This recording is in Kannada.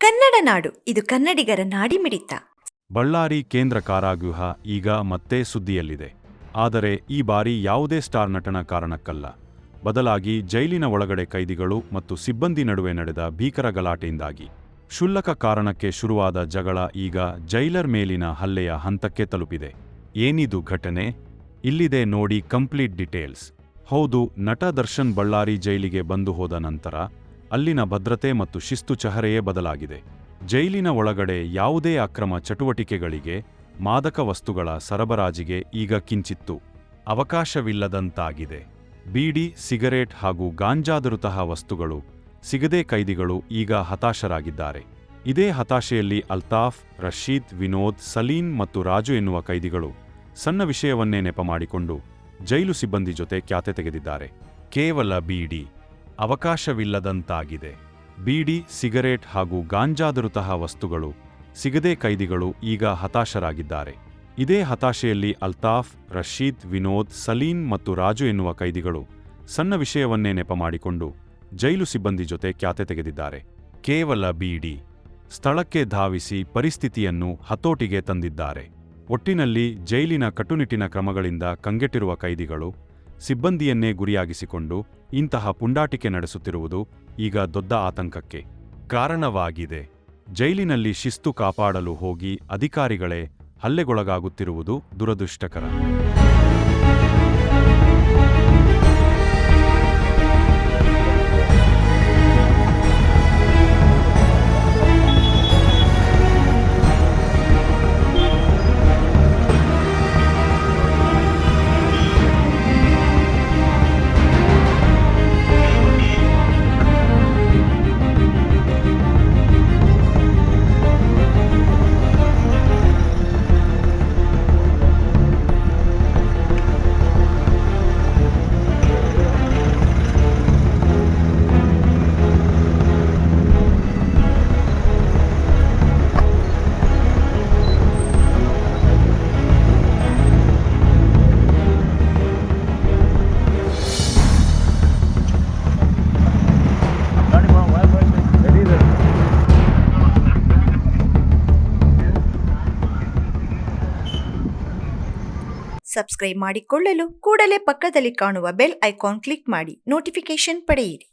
ಕನ್ನಡ ನಾಡು, ಇದು ಕನ್ನಡಿಗರ ನಾಡಿಮಿಡಿತ. ಬಳ್ಳಾರಿ ಕೇಂದ್ರ ಕಾರಾಗೃಹ ಈಗ ಮತ್ತೆ ಸುದ್ದಿಯಲ್ಲಿದೆ. ಆದರೆ ಈ ಬಾರಿ ಯಾವುದೇ ಸ್ಟಾರ್ ನಟನ ಕಾರಣಕ್ಕಲ್ಲ. ಬದಲಾಗಿ ಜೈಲಿನ ಒಳಗಡೆ ಕೈದಿಗಳು ಮತ್ತು ಸಿಬ್ಬಂದಿ ನಡುವೆ ನಡೆದ ಭೀಕರ ಗಲಾಟೆಯಿಂದಾಗಿ. ಕ್ಷುಲ್ಲಕ ಕಾರಣಕ್ಕೆ ಶುರುವಾದ ಜಗಳ ಈಗ ಜೈಲರ್ ಮೇಲಿನ ಹಲ್ಲೆಯ ಹಂತಕ್ಕೆ ತಲುಪಿದೆ. ಏನಿದು ಘಟನೆ? ಇಲ್ಲಿದೆ ನೋಡಿ ಕಂಪ್ಲೀಟ್ ಡೀಟೇಲ್ಸ್. ಹೌದು, ನಟ ದರ್ಶನ್ ಬಳ್ಳಾರಿ ಜೈಲಿಗೆ ಬಂದು ಹೋದ ನಂತರ ಅಲ್ಲಿನ ಭದ್ರತೆ ಮತ್ತು ಶಿಸ್ತು ಚಹರೆಯೇ ಬದಲಾಗಿದೆ. ಜೈಲಿನ ಒಳಗಡೆ ಯಾವುದೇ ಅಕ್ರಮ ಚಟುವಟಿಕೆಗಳಿಗೆ, ಮಾದಕ ವಸ್ತುಗಳ ಸರಬರಾಜಿಗೆ ಈಗ ಕಿಂಚಿತ್ತೂ ಅವಕಾಶವಿಲ್ಲದಂತಾಗಿದೆ. ಬೀಡಿ, ಸಿಗರೇಟ್ ಹಾಗೂ ಗಾಂಜಾದಂತಹ ವಸ್ತುಗಳು ಸಿಗದೆ ಕೈದಿಗಳು ಈಗ ಹತಾಶರಾಗಿದ್ದಾರೆ. ಇದೇ ಹತಾಶೆಯಲ್ಲಿ ಅಲ್ತಾಫ್, ರಶೀದ್, ವಿನೋದ್, ಸಲೀಂ ಮತ್ತು ರಾಜು ಎನ್ನುವ ಕೈದಿಗಳು ಸಣ್ಣ ವಿಷಯವನ್ನೇ ನೆಪ ಮಾಡಿಕೊಂಡು ಜೈಲು ಸಿಬ್ಬಂದಿ ಜೊತೆ ಕ್ಯಾತೆ ತೆಗೆದಿದ್ದಾರೆ. ಕೇವಲ ಬೀಡಿ ಅವಕಾಶವಿಲ್ಲದಂತಾಗಿದೆ. ಬೀಡಿ, ಸಿಗರೇಟ್ ಹಾಗೂ ಗಾಂಜಾದಂತಹ ವಸ್ತುಗಳು ಸಿಗದೆ ಕೈದಿಗಳು ಈಗ ಹತಾಶರಾಗಿದ್ದಾರೆ. ಇದೇ ಹತಾಶೆಯಲ್ಲಿ ಅಲ್ತಾಫ್, ರಶೀದ್, ವಿನೋದ್, ಸಲೀಂ ಮತ್ತು ರಾಜು ಎನ್ನುವ ಕೈದಿಗಳು ಸಣ್ಣ ವಿಷಯವನ್ನೇ ನೆಪ ಮಾಡಿಕೊಂಡು ಜೈಲು ಸಿಬ್ಬಂದಿ ಜೊತೆ ಕ್ಯಾತೆ ತೆಗೆದಿದ್ದಾರೆ. ಕೇವಲ ಬೀಡಿ ಸ್ಥಳಕ್ಕೆ ಧಾವಿಸಿ ಪರಿಸ್ಥಿತಿಯನ್ನು ಹತೋಟಿಗೆ ತಂದಿದ್ದಾರೆ. ಒಟ್ಟಿನಲ್ಲಿ ಜೈಲಿನ ಕಟ್ಟುನಿಟ್ಟಿನ ಕ್ರಮಗಳಿಂದ ಕಂಗೆಟ್ಟಿರುವ ಕೈದಿಗಳು ಸಿಬ್ಬಂದಿಯನ್ನೇ ಗುರಿಯಾಗಿಸಿಕೊಂಡು ಇಂತಹ ಪುಂಡಾಟಿಕೆ ನಡೆಸುತ್ತಿರುವುದು ಈಗ ದೊಡ್ಡ ಆತಂಕಕ್ಕೆ ಕಾರಣವಾಗಿದೆ. ಜೈಲಿನಲ್ಲಿ ಶಿಸ್ತು ಕಾಪಾಡಲು ಹೋಗಿ ಅಧಿಕಾರಿಗಳೇ ಹಲ್ಲೆಗೊಳಗಾಗುತ್ತಿರುವುದು ದುರದೃಷ್ಟಕರ. ಸಬ್ಸ್ಕ್ರೈಬ್ ಮಾಡಿಕೊಳ್ಳಲು ಕೂಡಲೇ ಪಕ್ಕದಲ್ಲಿ ಕಾಣುವ ಬೆಲ್ ಐಕಾನ್ ಕ್ಲಿಕ್ ಮಾಡಿ ನೋಟಿಫಿಕೇಶನ್ ಪಡೆಯಿರಿ.